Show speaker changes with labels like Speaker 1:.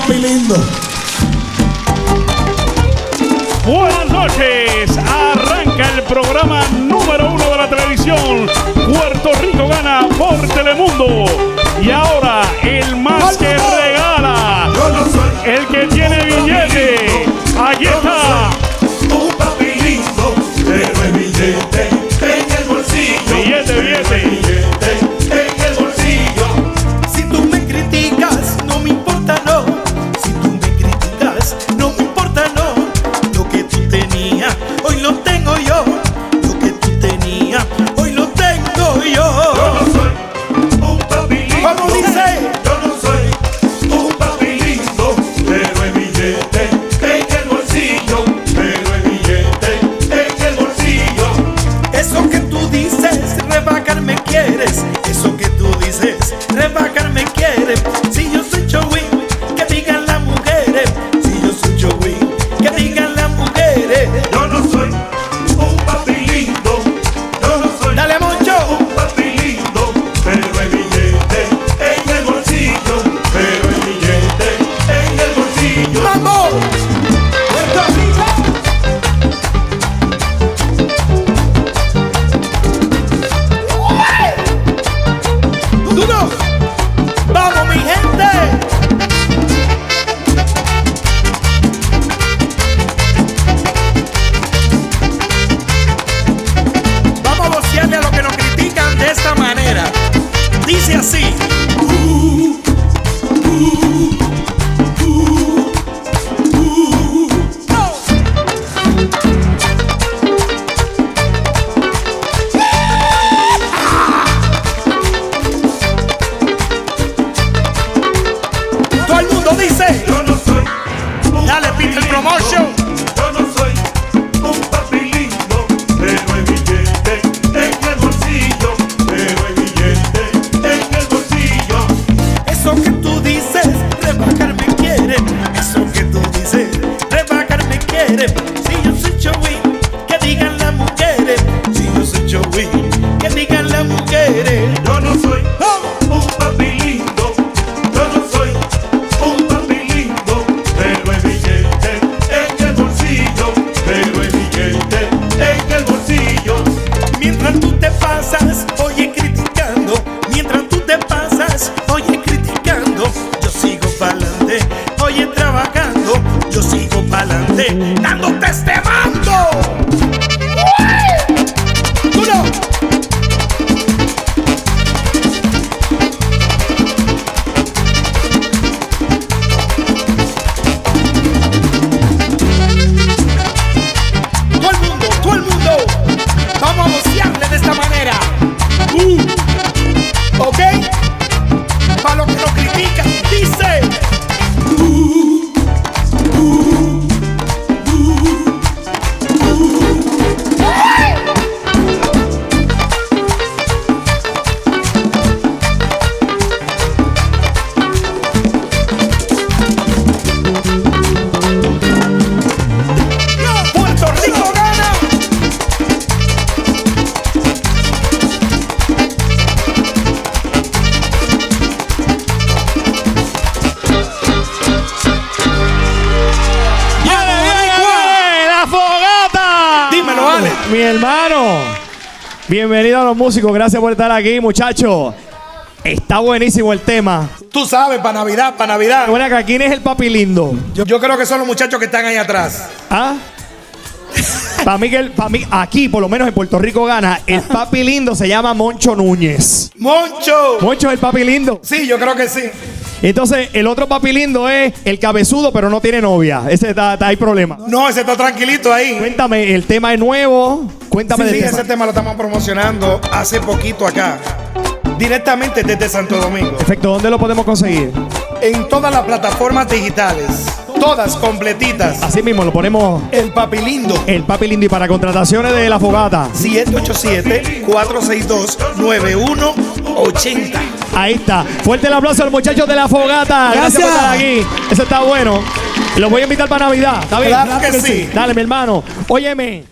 Speaker 1: papi lindo.
Speaker 2: Buenas noches, arranca el programa número 1 de la televisión. Puerto Rico gana por Telemundo. Y ahora el más que regala, el que tiene billete. Aquí está.
Speaker 3: Un papi lindo, pero el billete en el bolsillo.
Speaker 2: Billete.
Speaker 3: En el bolsillo.
Speaker 4: Si tú me criticas, no me importa, no. Si tú me criticas, no me importa, no. Lo que tú tenías, hoy lo tengo yo. Lo que tú tenías, hoy lo tengo yo.
Speaker 3: Yo no soy un papi lindo.
Speaker 4: ¿Cómo dice?
Speaker 3: Yo no soy un papi lindo, pero el billete en el bolsillo. Pero el billete en el bolsillo.
Speaker 4: Eso que tú dices, rebajar me quieres. Eso que tú dices, rebajar me quieres. Si yo soy Joey, que digan las mujeres. Si yo soy Joey, que digan las mujeres.
Speaker 3: Yo no soy un papi lindo. Yo no soy
Speaker 4: Dale, Moncho.
Speaker 3: un papi lindo, pero el billete en el bolsillo. Pero el billete en el bolsillo.
Speaker 4: ¡Mambo! ¡Puerto Rico! ¡Duro! ¡Vamos, mi gente! Vamos a vocearle a los que nos critican de esta manera. Dice así. Todo el mundo dice.
Speaker 3: Yo no soy un
Speaker 4: Dale,
Speaker 3: papi
Speaker 4: Peter
Speaker 3: lindo.
Speaker 4: Promotion.
Speaker 3: Yo no soy un papi lindo, pero el billete en el bolsillo. Pero el billete en el bolsillo.
Speaker 4: Eso que tú dices, rebajar me quiere. Eso que tú dices, rebajar me quiere. Si yo soy Joey, que digan las mujeres. Si yo soy Joey, que digan las mujeres.
Speaker 3: Yo no soy un papi lindo. Yo no soy un papi lindo, pero el billete en el bolsillo. Pero el billete en el bolsillo.
Speaker 4: Mientras tú te pasas, oye, criticando. Mientras tú te pasas, oye, criticando. Yo sigo pa'lante, oye, trabajando. Yo sigo pa'lante, dándote este mando. ¡Tú no! Todo el mundo, vamos a vocearle de esta manera. ¿Ok? Para los que nos critican, dice. Puerto Rico gana.
Speaker 5: ¡La fogata!
Speaker 4: Dímelo, Ale.
Speaker 5: Mi hermano, bienvenido a los músicos, gracias por estar aquí, muchachos. Está buenísimo el tema.
Speaker 4: Tú sabes, para Navidad, para Navidad.
Speaker 5: Bueno, acá, ¿quién es el papi lindo?
Speaker 4: Yo creo que son los muchachos que están ahí atrás.
Speaker 5: ¿Ah? Para mí, aquí, por lo menos en Puerto Rico gana, el papi lindo se llama Moncho Núñez.
Speaker 4: ¡Moncho!
Speaker 5: Moncho es el papi lindo.
Speaker 4: Sí, yo creo que sí.
Speaker 5: Entonces, el otro papi lindo es el cabezudo, pero no tiene novia. Ese hay problema.
Speaker 4: No, ese está tranquilito ahí.
Speaker 5: Cuéntame, el tema es nuevo. Cuéntame
Speaker 4: Sí,
Speaker 5: del tema.
Speaker 4: ese tema lo estamos promocionando hace poquito acá. Directamente desde Santo Domingo.
Speaker 5: Perfecto, ¿dónde lo podemos conseguir?
Speaker 4: En todas las plataformas digitales. Todas completitas.
Speaker 5: Así mismo, lo ponemos
Speaker 4: El papi lindo.
Speaker 5: el papi lindo. Y para contrataciones de la fogata,
Speaker 4: 787-462-9180.
Speaker 5: ahí está. Fuerte el aplauso a los muchachos de la fogata. Gracias por estar aquí. Eso está bueno. Los voy a invitar para Navidad. ¿Está bien?
Speaker 4: Claro que sí.
Speaker 5: Dale, mi hermano. Óyeme.